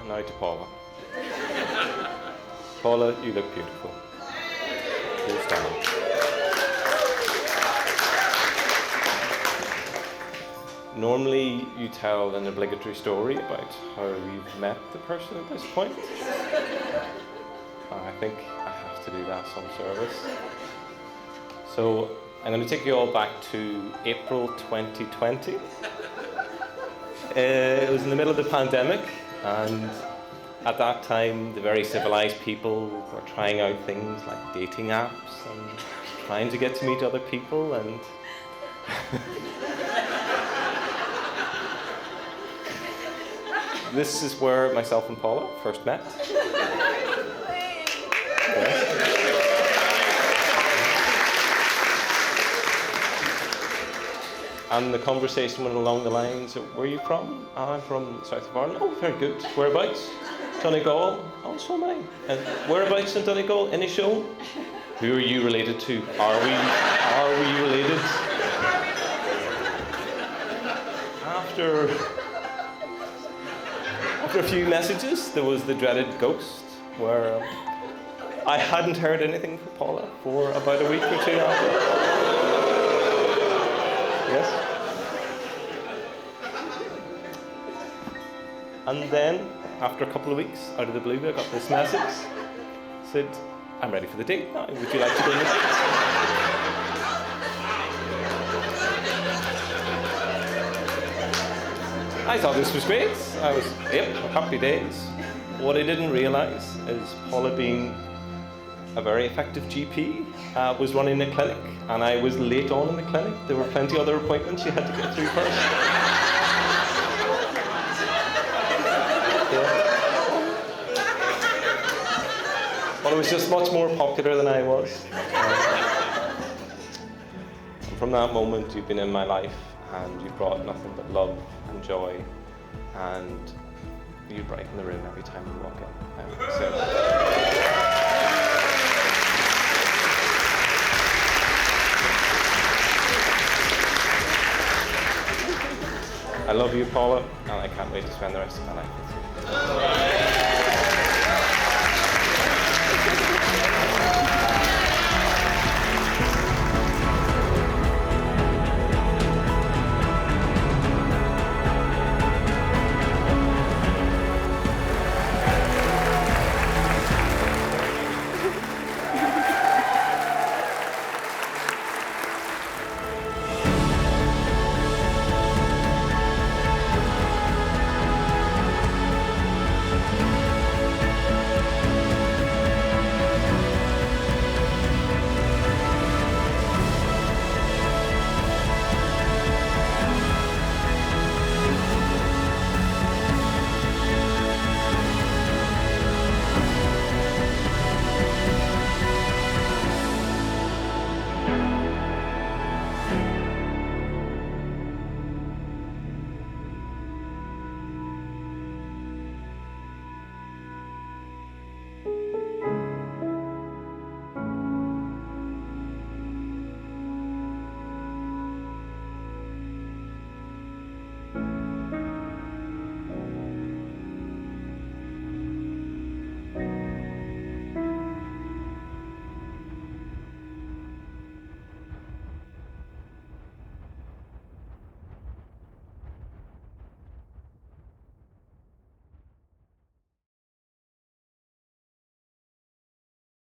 And now to Paula. Paula, you look beautiful. Please stand. Normally you tell an obligatory story about how you've met the person at this point. I think I have to do that some service. So I'm going to take you all back to April 2020. It was in the middle of the pandemic, and at that time the very civilized people were trying out things like dating apps and trying to get to meet other people, and this is where myself and Paula first met. Yes. And the conversation went along the lines of, where are you from? I'm from the south of Ireland. Oh, very good. Whereabouts? Donegal. Oh, so am I. And whereabouts in Donegal? Any show? Who are you related to? Are we related? After a few messages, there was the dreaded ghost, where I hadn't heard anything from Paula for about a week or two after. Yes. And then, after a couple of weeks, out of the blue, I got this message. Said, I'm ready for the date now. Would you like to go on the date? I thought this was great. I was, happy days. What I didn't realise is Paula, being a very effective GP, was running a clinic, and I was late on in the clinic. There were plenty of other appointments she had to get through first. Well, it was just much more popular than I was. And from that moment, you've been in my life, and you've brought nothing but love and joy, and you brighten the room every time you walk in. I love you, Paula, and I can't wait to spend the rest of my life with you.